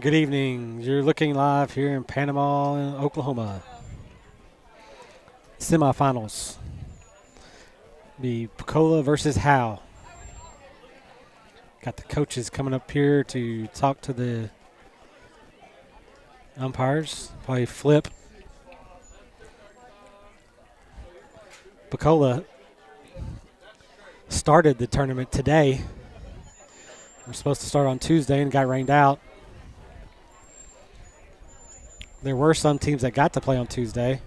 Good evening. You're looking live here in Panama, Oklahoma. Semifinals. Be Pocola versus Howe. Got the coaches coming up here to talk to the umpires. Probably flip. Pocola started the tournament today. We're supposed to start on Tuesday and got rained out. There were some teams that got to play on Tuesday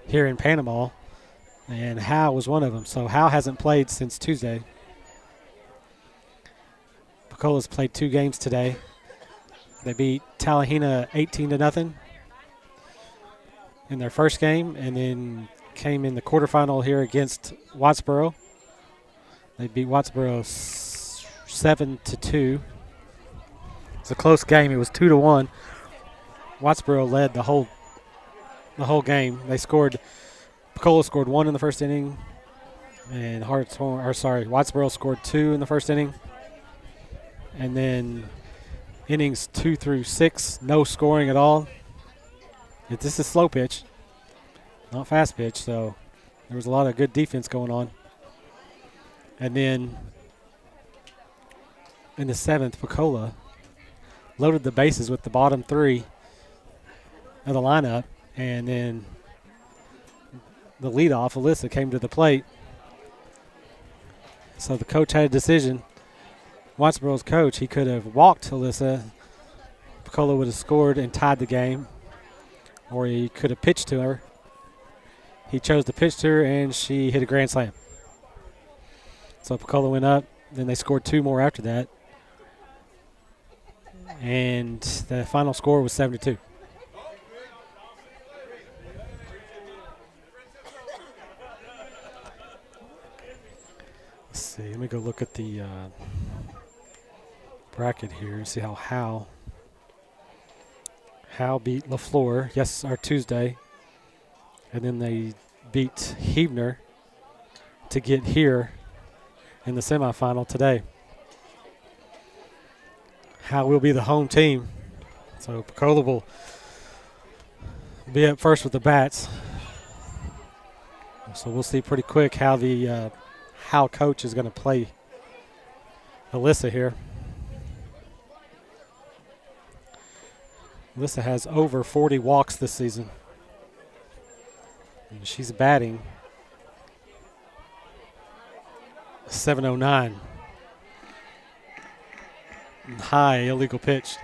here in Panama, and Howe was one of them. So Howe hasn't played since Tuesday. Pocola's played 2 games today. They beat Tallahena 18-0 in their first game, and then came in the quarterfinal here against Wattsboro. They beat Wattsboro 7-2. It's a close game. It was 2-1. Wattsboro led the whole game. Pocola scored 1 in the first inning, and Wattsboro scored 2 in the first inning. And then innings 2 through 6, no scoring at all. This is slow pitch, not fast pitch, so there was a lot of good defense going on. And then in the 7th, Pocola loaded the bases with the bottom 3 of the lineup, and then the leadoff, Alyssa, came to the plate. So the coach had a decision. Wattsboro's coach, he could have walked Alyssa. Pocola would have scored and tied the game, or he could have pitched to her. He chose to pitch to her, and she hit a grand slam. So Pocola went up. Then they scored 2 more after that, and the final score was 7-2. Let's see. Let me go look at the bracket here and see how Howe beat Leflore Tuesday, and then they beat Heebner to get here in the semifinal today. Howe will be the home team, so Pocola will be up first with the bats. So we'll see pretty quick how the Howe coach is going to play Alyssa here. Alyssa has over 40 walks this season, and she's batting .709. High illegal pitch.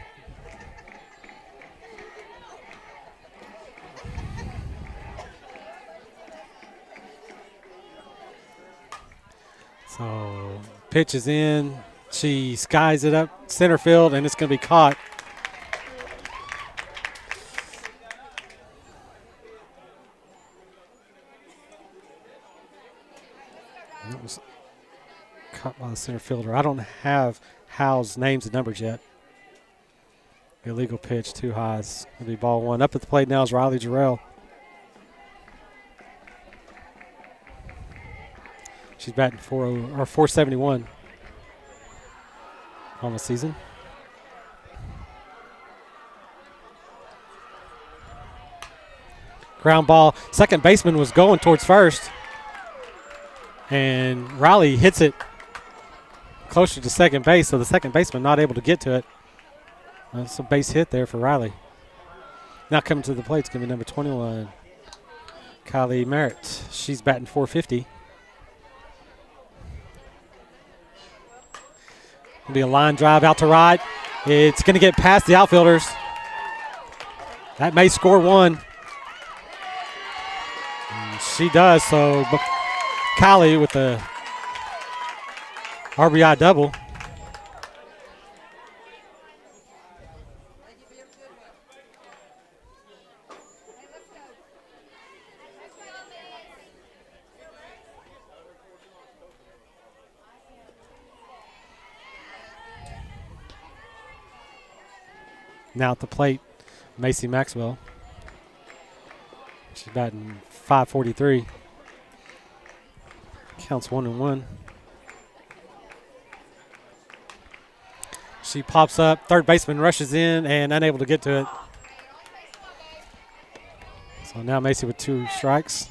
So pitch is in. She skies it up center field, and it's going to be caught. That was caught by the center fielder. I don't have Howe's names and numbers yet. Illegal pitch, too high. It's going to be ball 1. Up at the plate now is Riley Jarrell. She's batting .471 on the season. Ground ball. Second baseman was going towards first, and Riley hits it closer to second base, so the second baseman not able to get to it. That's a base hit there for Riley. Now coming to the plate is going to be number 21, Kylie Merritt. She's batting .450. Going to be a line drive out to right. It's going to get past the outfielders. That may score 1. And she does, so Kylie with the RBI double. Now at the plate, Macy Maxwell. She's batting .543. Counts 1-1. She pops up. Third baseman rushes in and unable to get to it. So now Macy with 2 strikes.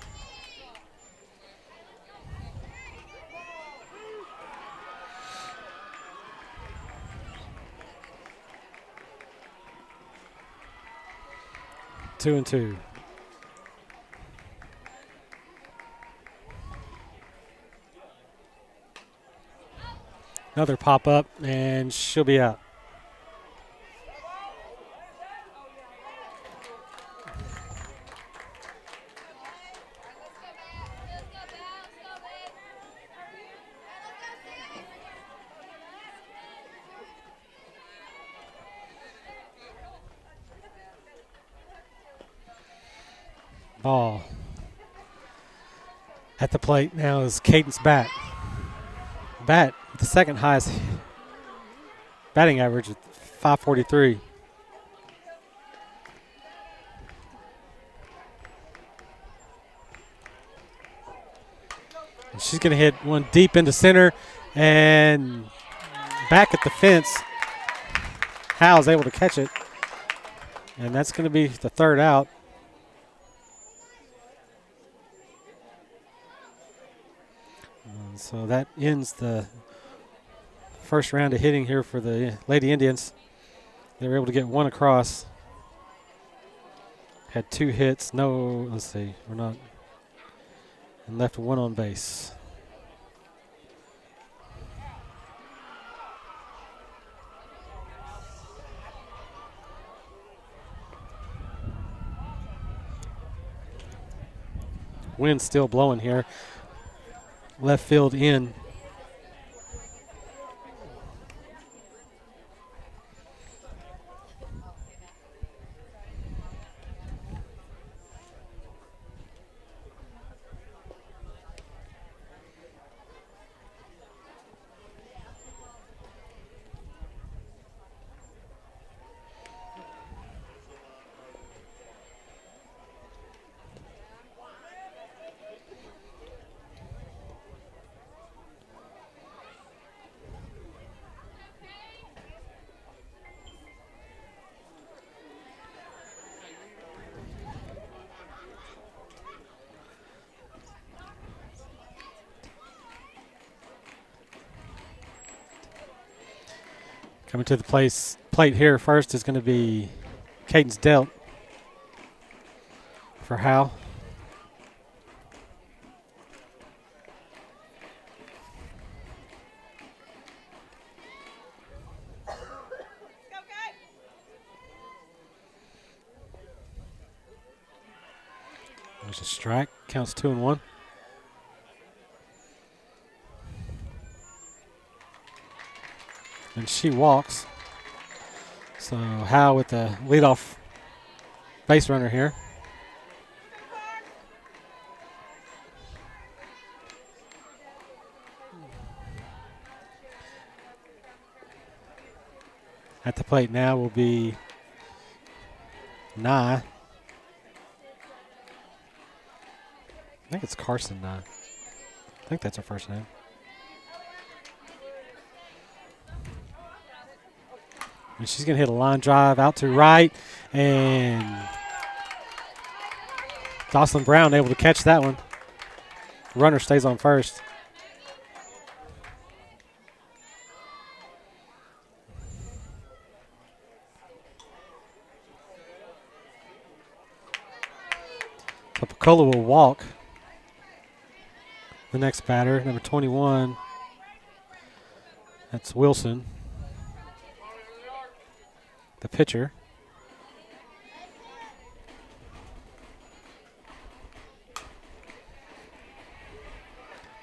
Two and two. Another pop up, and she'll be out. Ball. At the plate now is Cadence Bat. Bat with the second highest batting average at 543. And she's going to hit one deep into center and back at the fence. Howe's able to catch it. And that's going to be the third out. So that ends the first round of hitting here for the Lady Indians. They were able to get one across. Had 2 hits. No, let's see, we're not. And left one on base. Wind's still blowing here. Left field in. Coming to the plate here first is going to be Cadence Delt for Howe. There's a strike. Counts 2-1. And she walks. So Howe with the leadoff base runner here. At the plate now will be Nye. I think it's Carson Nye. I think that's her first name. And she's going to hit a line drive out to right. And Jocelyn Brown able to catch that one. Runner stays on first. So Pocola will walk. The next batter, number 21. That's Wilson, the pitcher.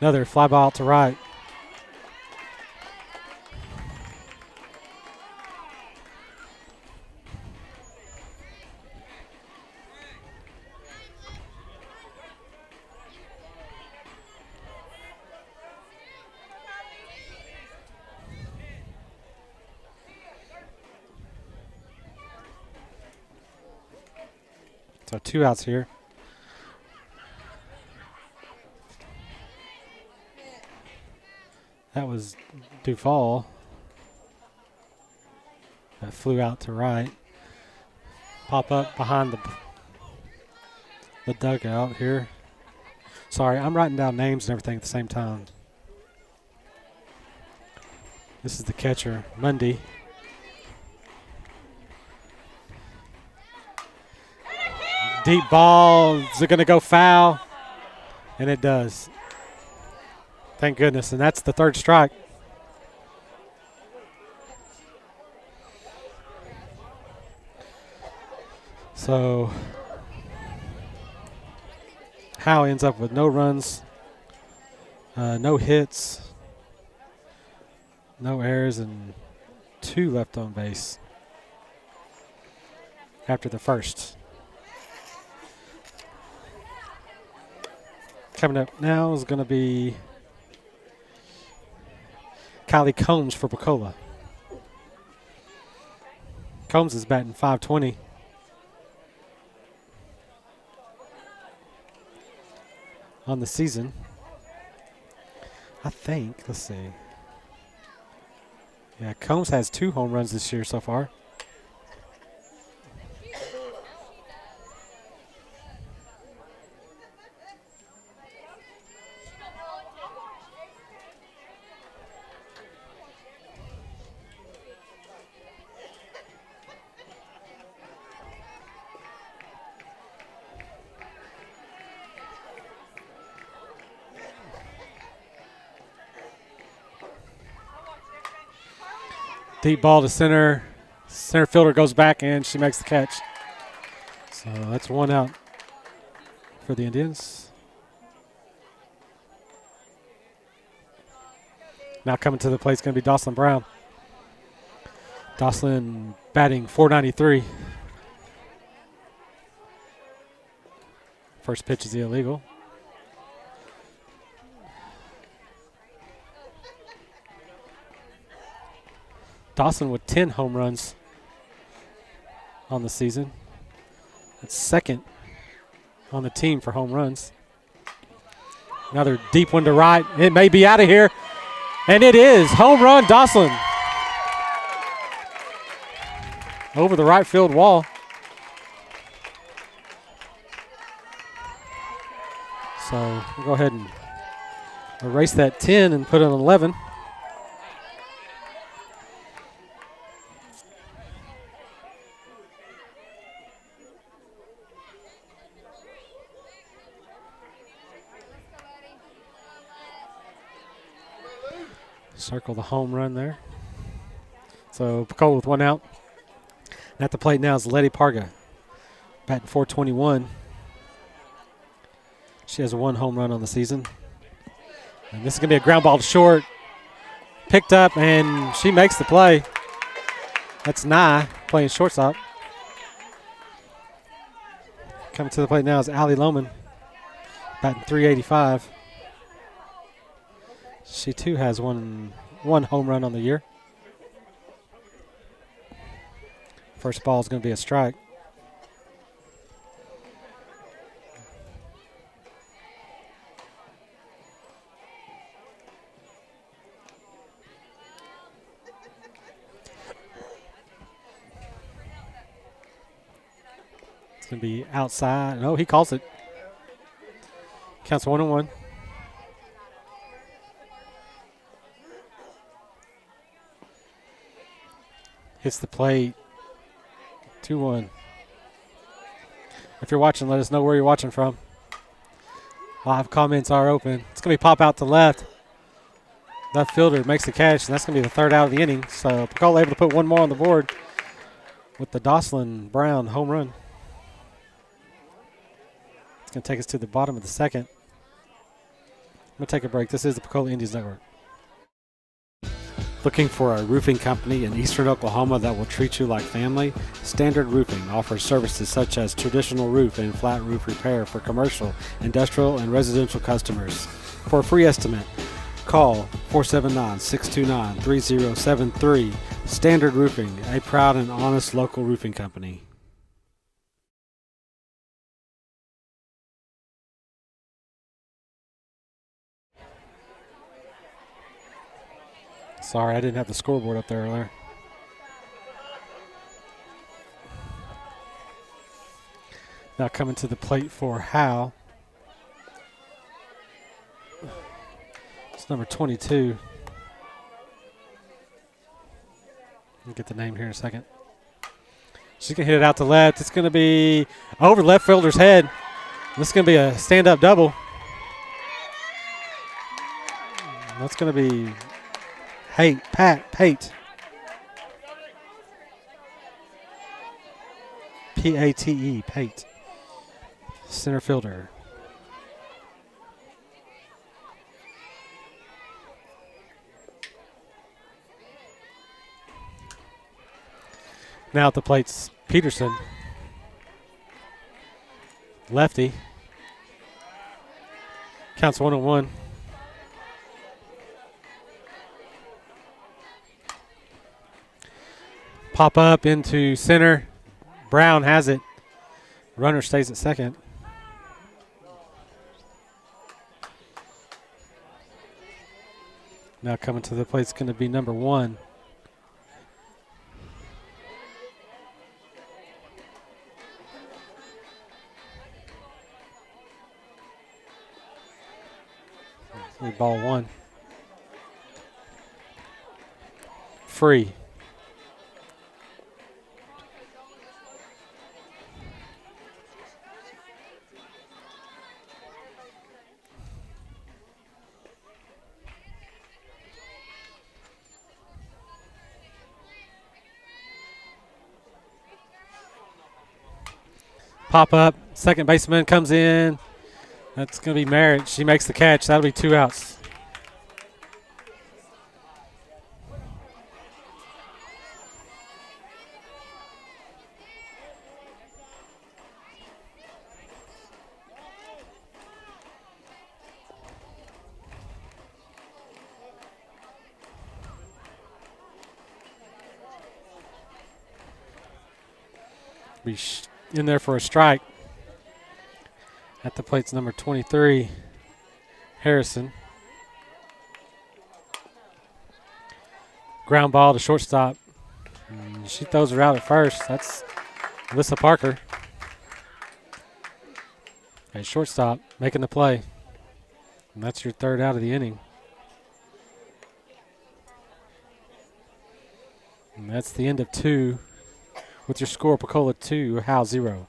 Another fly ball to right. So 2 outs here. That was Duvall. That flew out to right. Pop up behind the dugout here. Sorry, I'm writing down names and everything at the same time. This is the catcher, Mundy. Deep ball. Is it going to go foul? And it does. Thank goodness. And that's the third strike. So Howe ends up with no runs, no hits, no errors, and 2 left on base after the first. Coming up now is going to be Kylie Combs for Pocola. Combs is batting .520. On the season. I think, let's see. Yeah, Combs has 2 home runs this year so far. Deep ball to center. Center fielder goes back and she makes the catch. So that's 1 out for the Indians. Now coming to the plate is going to be Dawson Brown. Dawson batting .493. First pitch is illegal. Dawson with 10 home runs on the season. That's second on the team for home runs. Another deep one to right. It may be out of here. And it is. Home run, Dawson. Over the right field wall. So we'll go ahead and erase that 10 and put it on 11. Circle the home run there. So Pocola with 1 out. And at the plate now is Letty Parga, batting .421. She has 1 home run on the season. And this is going to be a ground ball to short. Picked up, and she makes the play. That's Nye playing shortstop. Coming to the plate now is Allie Lohman, batting .385. She too has one home run on the year. First ball is going to be a strike. It's going to be outside. No, he calls it. Counts 1-1. Hits the plate. 2-1. If you're watching, let us know where you're watching from. Live comments are open. It's going to be pop out to left. Left fielder makes the catch, and that's going to be the 3rd out of the inning. So Pocola able to put 1 more on the board with the Dawson Brown home run. It's going to take us to the bottom of the 2nd. I'm going to take a break. This is the Pocola Indians Network. Looking for a roofing company in eastern Oklahoma that will treat you like family? Standard Roofing offers services such as traditional roof and flat roof repair for commercial, industrial, and residential customers. For a free estimate, call 479-629-3073. Standard Roofing, a proud and honest local roofing company. Sorry, I didn't have the scoreboard up there earlier. Now coming to the plate for Howe. It's number 22. I'll get the name here in a second. She's going to hit it out to left. It's going to be over the left fielder's head. This is going to be a stand-up double. That's going to be Pate. Pate. P-A-T-E, Pate. Center fielder. Now at the plate's Peterson. Lefty. Counts 1-1. Pop up into center. Brown has it. Runner stays at second. Now coming to the plate is going to be number 1. Ball 1. Free. Pop up. Second baseman comes in. That's going to be Merritt. She makes the catch. That'll be 2 outs. Be in there for a strike. At the plate's number 23, Harrison. Ground ball to shortstop. And she throws her out at first. That's Alyssa Parker. At shortstop, making the play. And that's your 3rd out of the inning. And that's the end of 2 with your score, Pocola 2, Howe 0.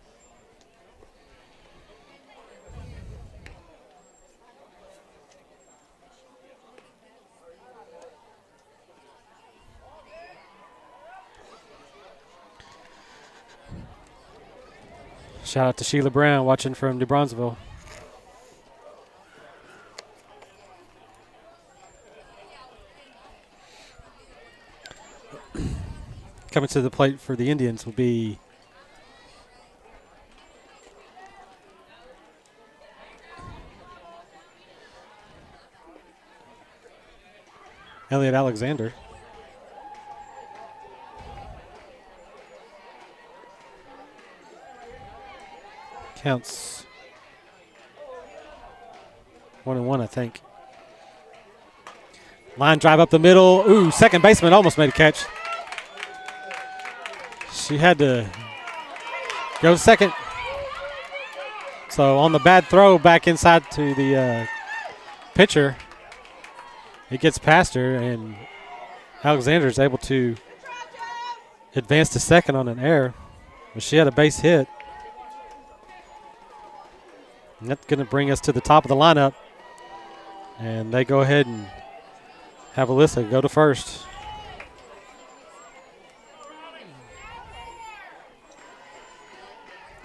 Shout out to Sheila Brown watching from New Brunswick. Coming to the plate for the Indians will be Elliot Alexander. Counts 1-1, I think. Line drive up the middle. Ooh, second baseman almost made a catch. She had to go to second. So on the bad throw back inside to the pitcher, it gets past her, and Alexander is able to advance to second on an error. But she had a base hit. And that's going to bring us to the top of the lineup. And they go ahead and have Alyssa go to first.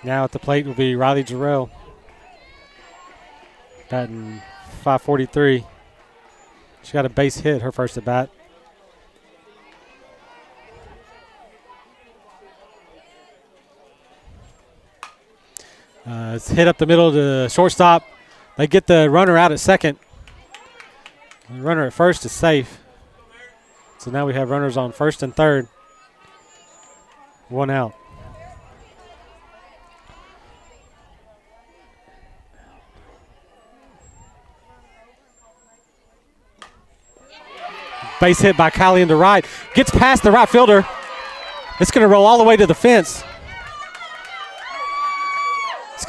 Now at the plate will be Riley Jarrell. Batting .543. She got a base hit her first at bat. It's hit up the middle to shortstop. They get the runner out at second. The runner at first is safe. So now we have runners on first and third. 1 out. Base hit by Kylie into right. Gets past the right fielder. It's going to roll all the way to the fence.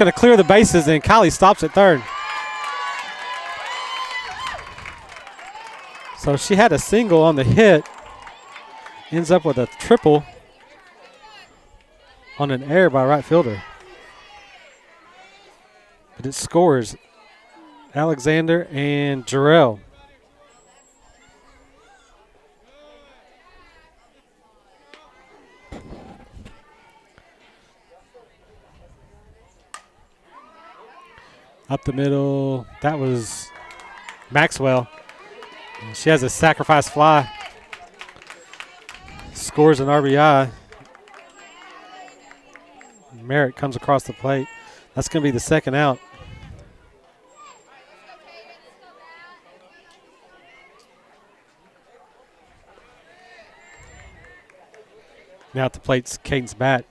going to clear the bases, and Kylie stops at third. So she had a single on the hit. Ends up with a triple on an error by right fielder. But it scores Alexander and Jarrell. Up the middle, that was Maxwell. She has a sacrifice fly. Scores an RBI. Merritt comes across the plate. That's going to be the second out. Now at the plate's Caden's batting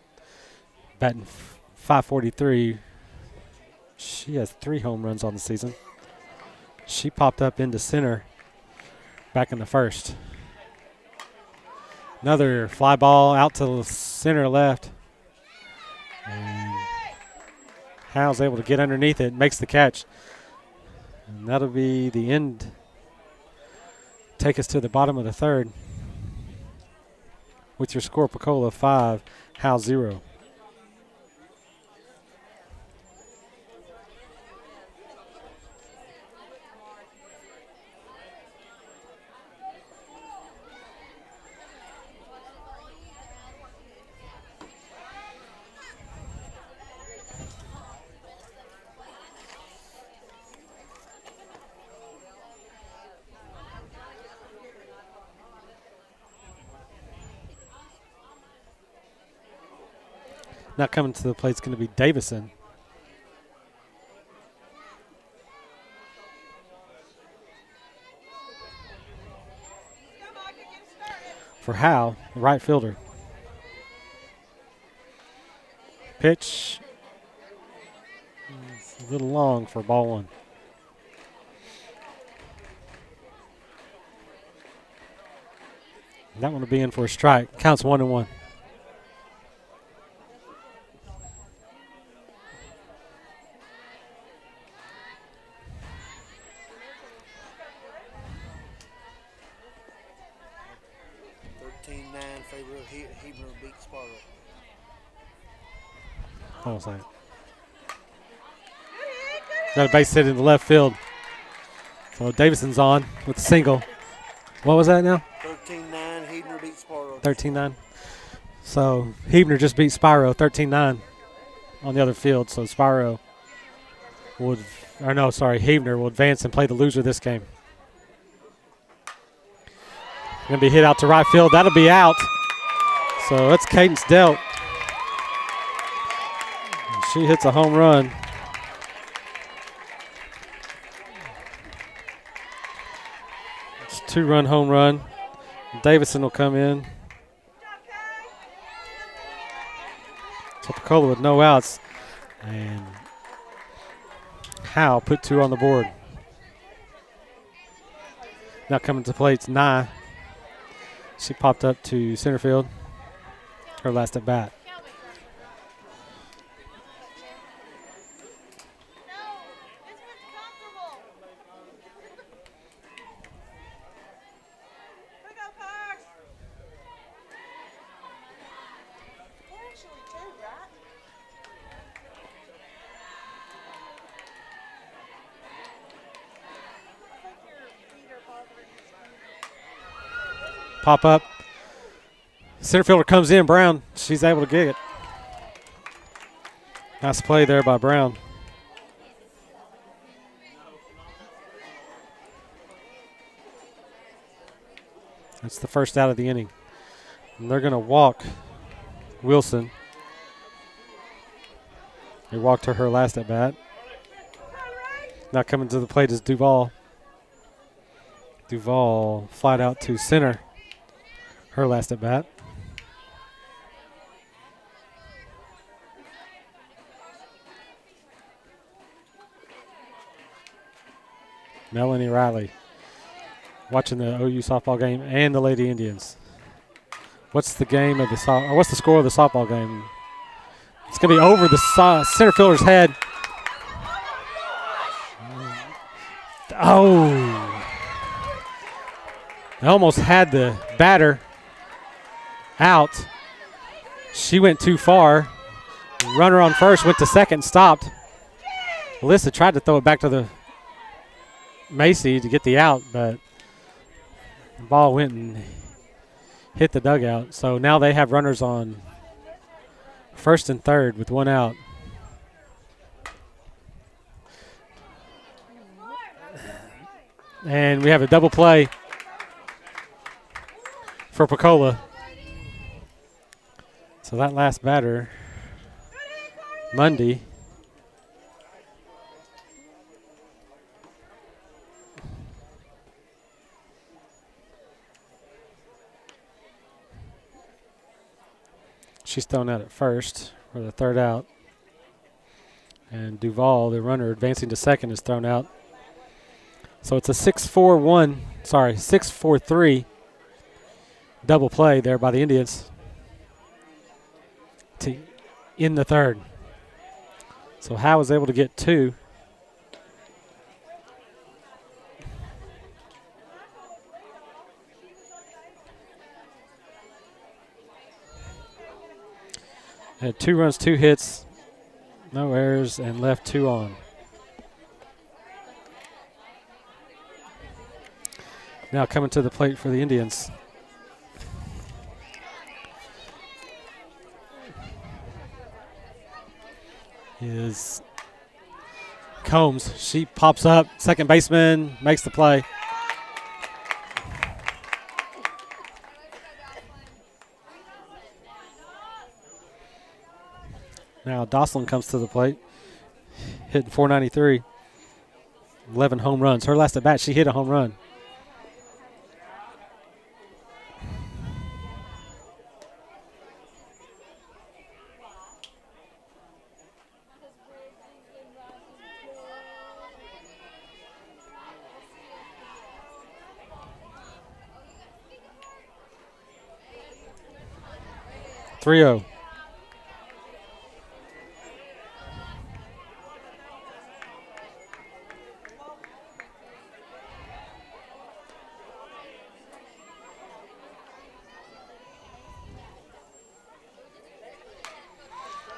.543. She has 3 home runs on the season. She popped up into center back in the first. Another fly ball out to the center left. And Howe's able to get underneath it, makes the catch. And that'll be the end. Take us to the bottom of the third. With your score, Pocola 5, Howe 0. Now coming to the plate is going to be Davison. For Howe, the right fielder. Pitch. It's a little long for ball one. That one will be in for a strike. Counts 1-1. Hold on a second. Got a base hit in the left field. So Davison's on with a single. What was that now? 13-9, Hebner beat Sparrow. 13-9. So Hebner just beat Spyro 13-9 on the other field. So Spyro would, or no, sorry, Hebner will advance and play the loser this game. Going to be hit out to right field. That'll be out. So that's Cadence dealt. She hits a home run. It's a 2-run home run. Davison will come in. So Pocola with no outs. And Howe put 2 on the board. Now coming to plate's Nye. She popped up to center field. Her last at bat. Pop up. Center fielder comes in, Brown. She's able to get it. Nice play there by Brown. That's the first out of the inning. And they're going to walk Wilson. They walked her last at bat. Now coming to the plate is Duval. Duval flat out to center. Her last at bat. Melanie Riley watching the OU softball game and the Lady Indians. What's the game of the what's the score of the softball game? It's going to be over the center fielder's head. Oh. They almost had the batter out. She went too far. Runner on first went to second, stopped. Alyssa tried to throw it back to the Macy to get the out, but the ball went and hit the dugout. So now they have runners on first and third with one out. And we have a double play for Pocola. So that last batter, Mundy, she's thrown out at first for the third out. And Duval, the runner advancing to second, is thrown out. So it's a 6-4-3 double play there by the Indians to in the third. So Howe was able to get two. Had 2 runs, 2 hits, no errors, and left 2 on. Now coming to the plate for the Indians. Is Combs. She pops up. Second baseman makes the play. Now Dosslin comes to the plate, hitting .493, 11 home runs. Her last at bat, she hit a home run. .30.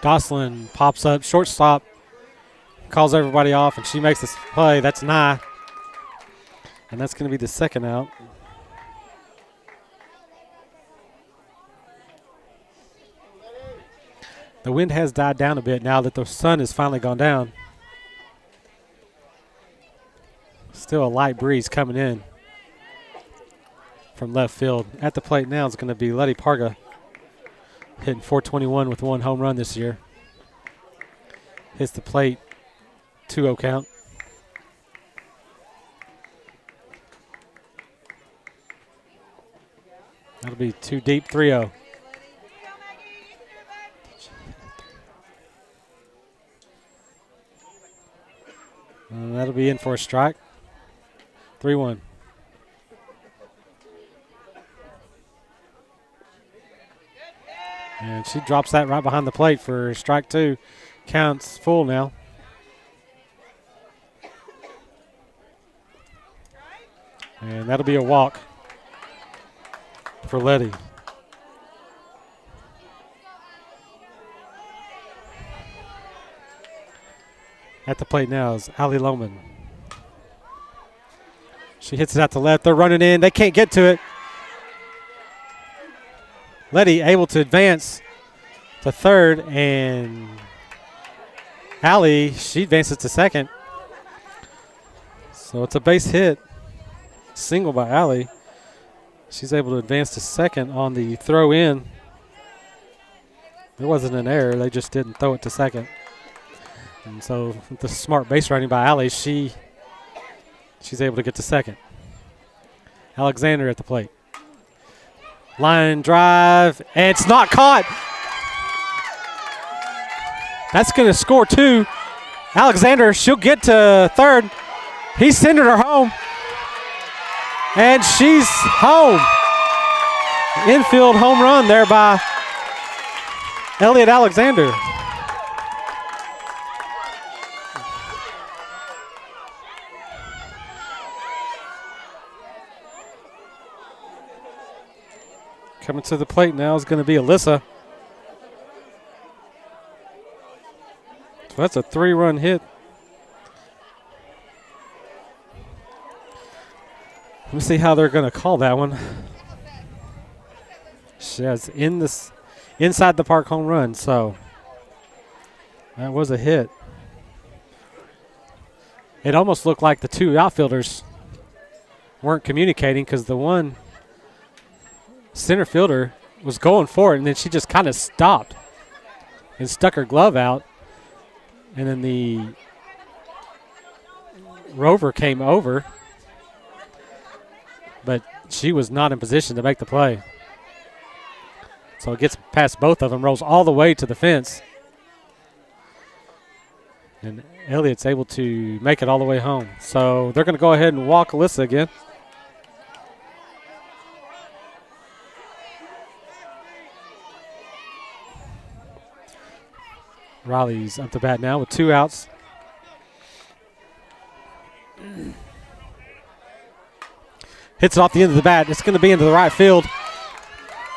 Dosslin pops up, shortstop, calls everybody off, and she makes this play. That's Nye. And that's going to be the second out. The wind has died down a bit now that the sun has finally gone down. Still a light breeze coming in from left field. At the plate now is going to be Letty Parga, hitting .421 with 1 home run this year. Hits the plate, 2-0 count. That'll be 2 deep, 3-0. And that'll be in for a strike. 3-1. And she drops that right behind the plate for strike 2. Counts full now. And that'll be a walk for Letty. At the plate now is Allie Lohman. She hits it out to left. They're running in. They can't get to it. Letty able to advance to third, and Allie, she advances to second. So it's a base hit. Single by Allie. She's able to advance to second on the throw in. There wasn't an error. They just didn't throw it to second. And so the smart base running by Allie, she's able to get to second. Alexander at the plate. Line drive, and it's not caught. That's going to score 2. Alexander, she'll get to third. He's sending her home. And she's home. Infield home run there by Elliott Alexander. Coming to the plate now is going to be Alyssa. So that's a 3-run hit. Let me see how they're going to call that one. She has inside the park home run, so that was a hit. It almost looked like the two outfielders weren't communicating because the one center fielder was going for it, and then she just kind of stopped and stuck her glove out. And then the rover came over, but she was not in position to make the play. So it gets past both of them, rolls all the way to the fence. And Elliott's able to make it all the way home. So they're going to go ahead and walk Alyssa again. Riley's up to bat now with 2 outs. Hits it off the end of the bat. It's going to be into the right field.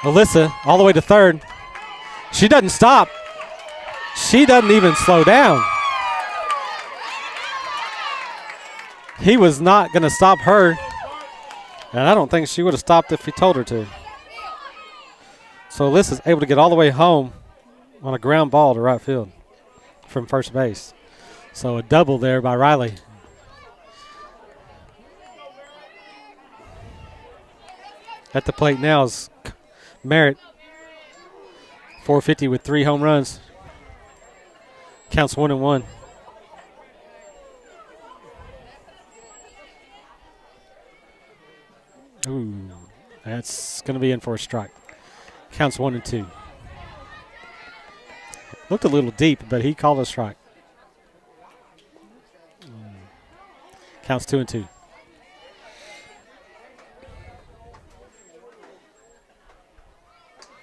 Alyssa all the way to third. She doesn't stop. She doesn't even slow down. He was not going to stop her, and I don't think she would have stopped if he told her to. So Alyssa's able to get all the way home on a ground ball to right field from first base. So a double there by Riley. At the plate now is Merritt, 450 with 3 home runs. Counts 1-1. Ooh, that's going to be in for a strike. Counts 1-2. Looked a little deep, but he called a strike. Counts 2-2.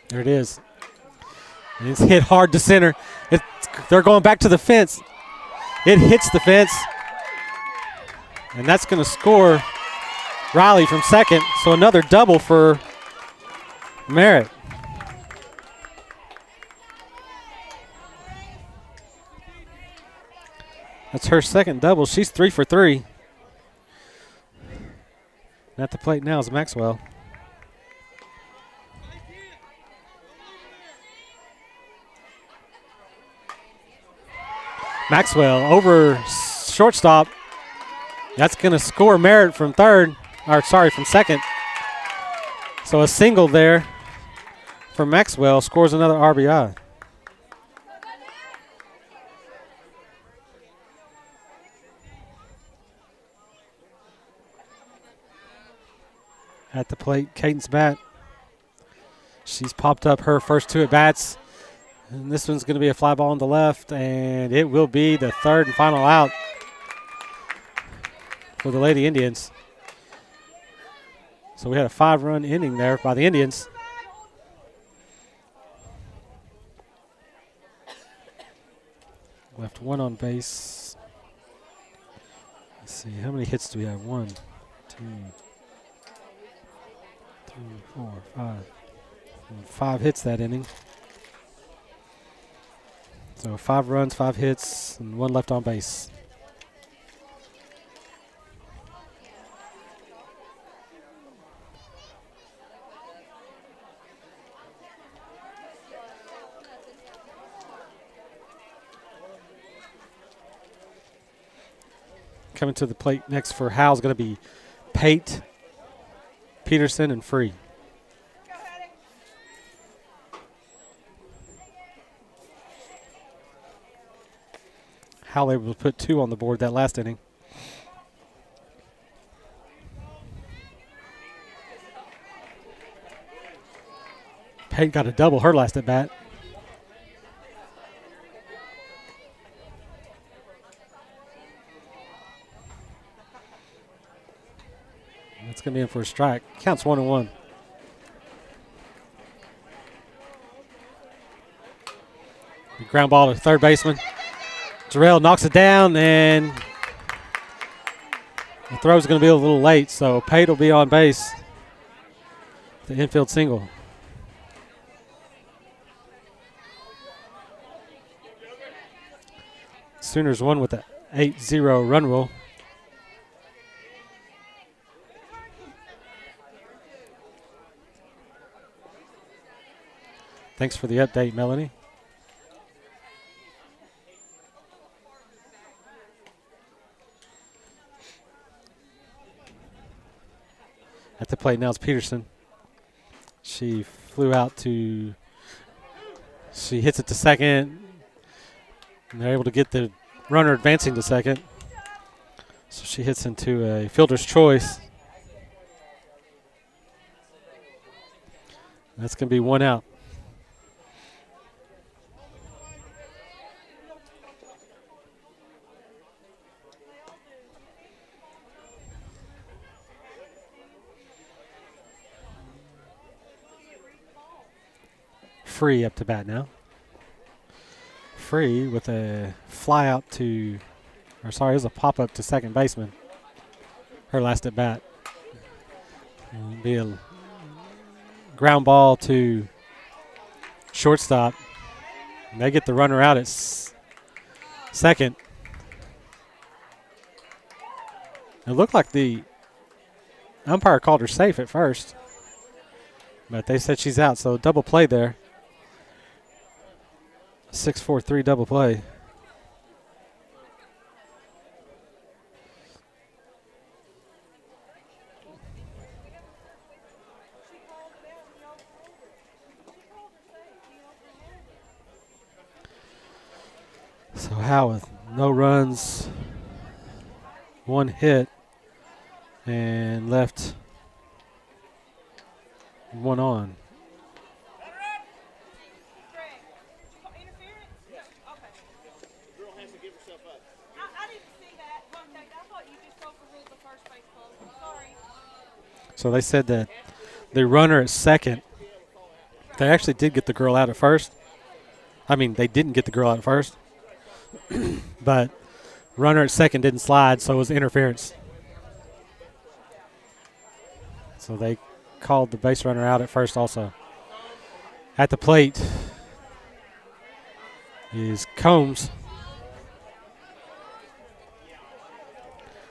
There it is. And it's hit hard to center. They're going back to the fence. It hits the fence. And that's going to score Riley from second. So another double for Merritt. That's her second double. She's 3 for 3. At the plate now is Maxwell. Maxwell over shortstop. That's going to score Merritt from third, from second. So a single there for Maxwell scores another RBI. At the plate, Caden's bat. She's popped up her first 2 at-bats. And this one's going to be a fly ball on the left, and it will be the third and final out for the Lady Indians. So we had a 5-run inning there by the Indians. Left 1 on base. Let's see, how many hits do we have? 1, 2, 3, 4, 5. 5 hits that inning. So 5 runs, 5 hits, and 1 left on base. Coming to the plate next for Howe is going to be Pate, Peterson, and Free. Howe able to put 2 on the board that last inning. Pate got a double her last at bat. That's going to be in for a strike. Counts 1-1. The ground ball to third baseman. Jarrell knocks it down, and the throw is going to be a little late, so Pate will be on base. The infield single. Sooners won with an 8-0 run rule. Thanks for the update, Melanie. At the plate now is Peterson. She flew out to, she hits it to second, and they're able to get the runner advancing to second. So she hits into a fielder's choice. That's going to be one out. Free up to bat now. Free with a fly out to, or sorry, it was a pop up to second baseman. Her last at bat. It'll be a ground ball to shortstop. And they get the runner out at second. It looked like the umpire called her safe at first, but they said she's out, so double play there. 6-4-3 double play. So Howe with no runs, one hit, and left one on. So they said that the runner at second, they actually did get the girl out at first. I mean, they didn't get the girl out at first. But runner at second didn't slide, so it was interference. So they called the base runner out at first also. At the plate is Combs.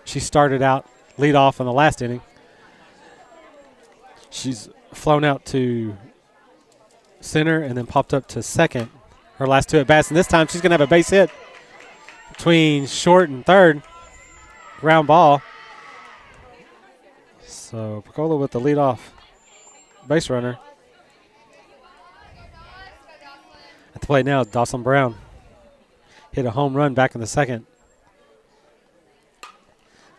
She started out lead off in the last inning. She's flown out to center and then popped up to second. Her last two at bats, and this time she's going to have a base hit between short and third. Ground ball. So Pocola with the leadoff base runner. At the plate now, Dawson Brown hit a home run back in the second.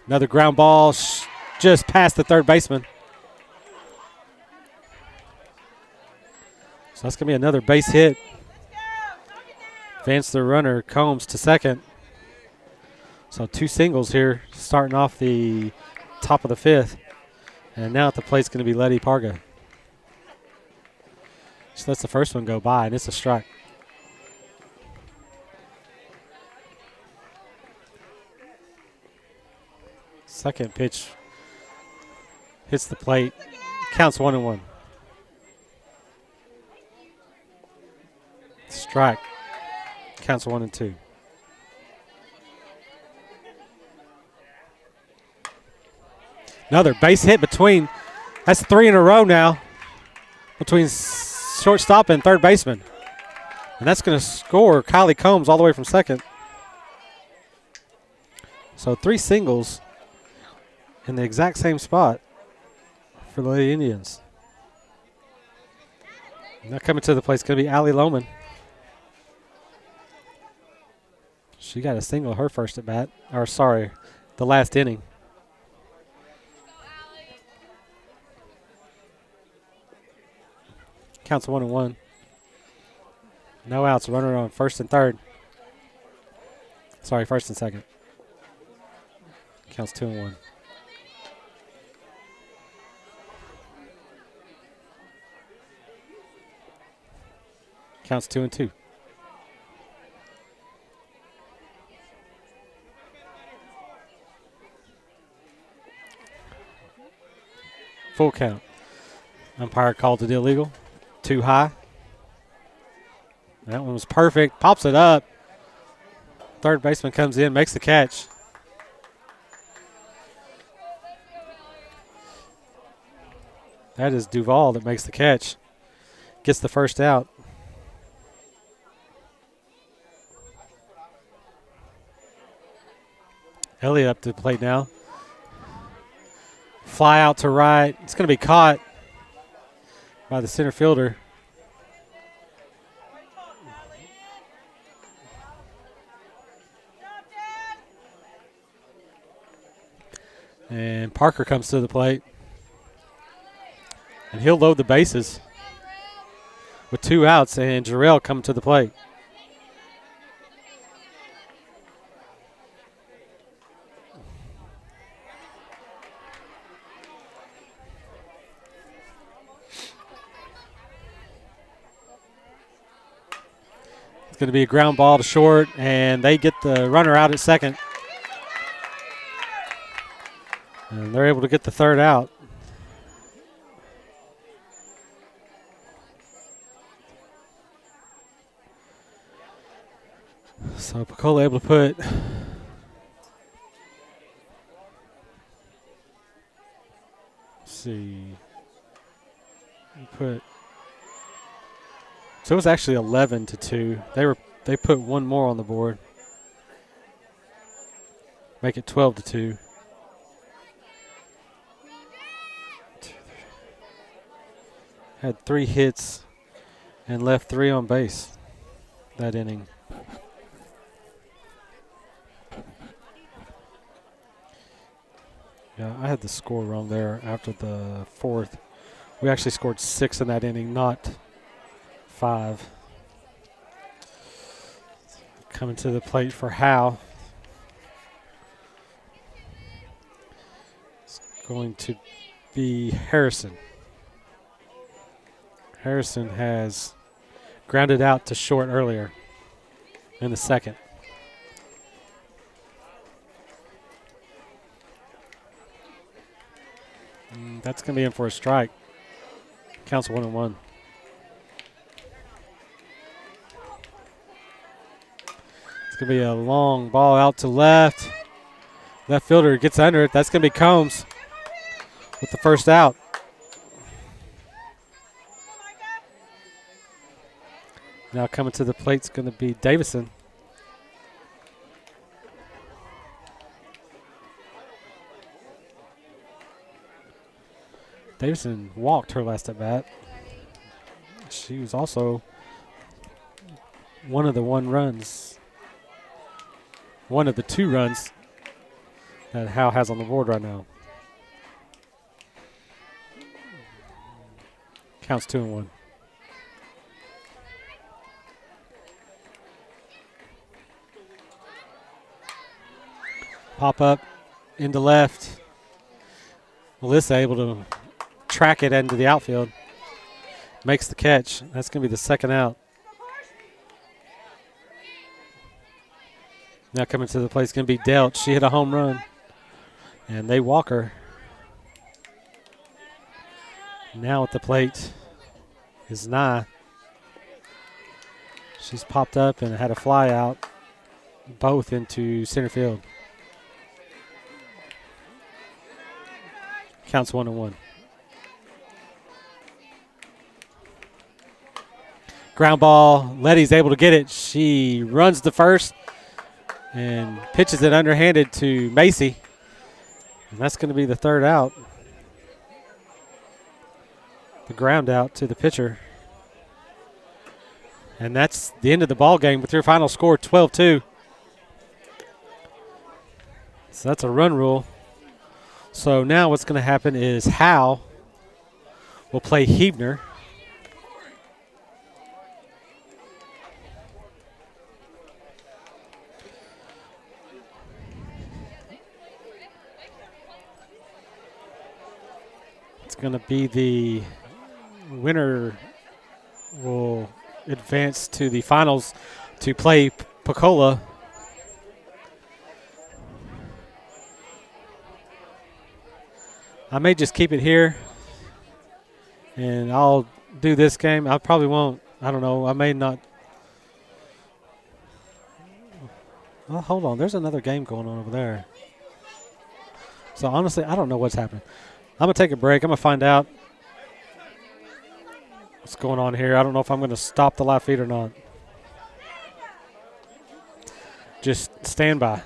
Another ground ball just past the third baseman. So that's going to be another base hit. Advance the runner, Combs, to second. So two singles here starting off the top of the fifth. And now at the plate's going to be Letty Parga. So that's the first one go by, and it's a strike. Second pitch hits the plate. Counts 1-1. Strike. Counts 1-2. Another base hit between, that's three in a row now, between shortstop and third baseman. And that's going to score Kylie Combs all the way from second. So three singles in the exact same spot for the Lady Indians. Now coming to the plate is going to be Allie Lohman. She got a single her first at bat, or sorry, the last inning. Counts 1-1. No outs, runner on first and third. Sorry, first and second. Counts 2-1. Counts 2-2. Full count. Umpire called it illegal. Too high. That one was perfect. Pops it up. Third baseman comes in, makes the catch. That is Duval that makes the catch. Gets the first out. Elliott up to the plate now. Fly out to right. It's going to be caught by the center fielder. And Parker comes to the plate. And he'll load the bases with 2 outs, and Jarrell coming to the plate. It's going to be a ground ball to short, and they get the runner out at second. And they're able to get the third out. So Pocola able to put so it was actually 11-2. They put one more on the board. Make it 12-2. Had 3 hits and left 3 on base that inning. Yeah, I had the score wrong there after the 4th. We actually scored 6 in that inning, not 5. Coming to the plate for Howe. It's going to be Harrison. Harrison has grounded out to short earlier in the second. That's going to be in for a strike. Counts 1-1. It's going to be a long ball out to left. Left fielder gets under it. That's going to be Combs with the first out. Now coming to the plate is going to be Davison. Davison walked her last at bat. She was also one of the 2 runs that Howe has on the board right now. Counts 2-1. Pop up into left. Melissa able to track it into the outfield. Makes the catch. That's going to be the second out. Now coming to the plate is going to be Delch. She hit a home run. And they walk her. Now at the plate is Nye. She's popped up and had a fly out, both into center field. Counts 1-1. Ground ball. Letty's able to get it. She runs to first and pitches it underhanded to Macy. And that's going to be the third out. The ground out to the pitcher. And that's the end of the ball game with your final score 12-2. So that's a run rule. So now what's going to happen is Howe will play Huebner. It's going to be the winner will advance to the finals to play Pocola. I may just keep it here, and I'll do this game. I probably won't. I don't know. I may not. Oh, hold on. There's another game going on over there. So, honestly, I don't know what's happening. I'm going to take a break. I'm going to find out what's going on here. I don't know if I'm going to stop the live feed or not. Just stand by.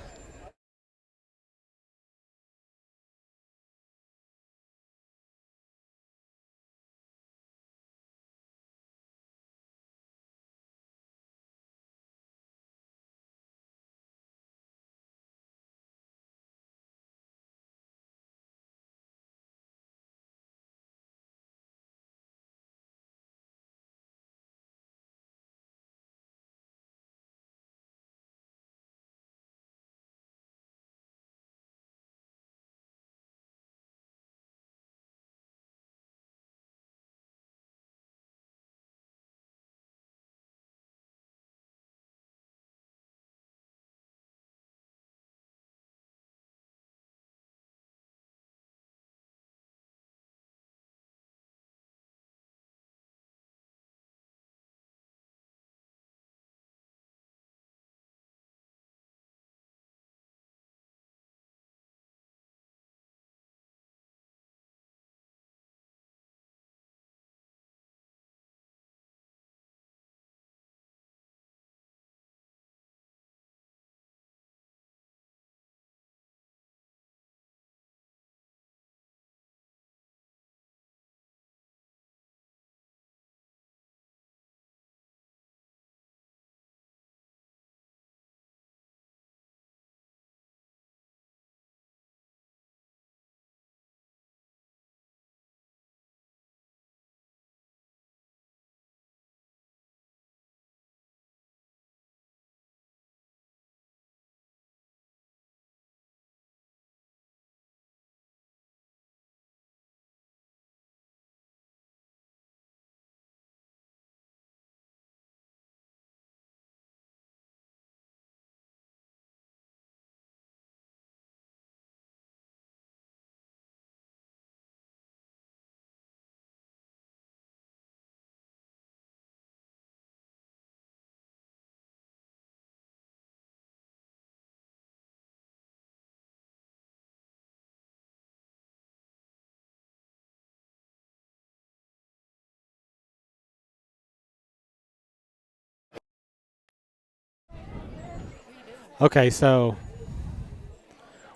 Okay, so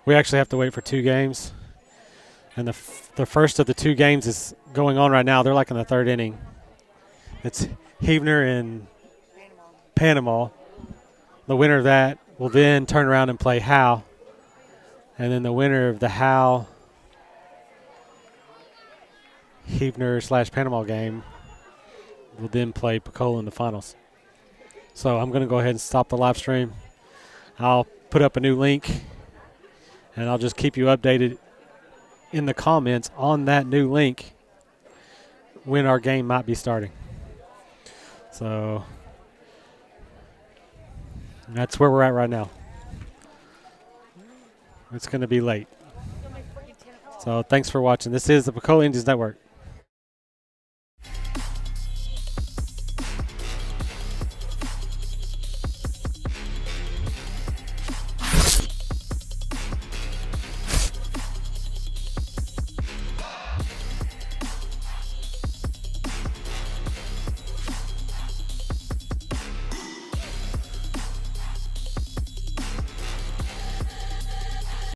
we actually have to wait for 2 games. And the first of the 2 games is going on right now. They're like in the 3rd inning. It's Heavener and Panama. The winner of that will then turn around and play Howe. And then the winner of the Howe Heavener / Panama game will then play Pocola in the finals. So I'm going to go ahead and stop the live stream. I'll put up a new link, and I'll just keep you updated in the comments on that new link when our game might be starting. So that's where we're at right now. It's going to be late. So thanks for watching. This is the Pocola Indians Network.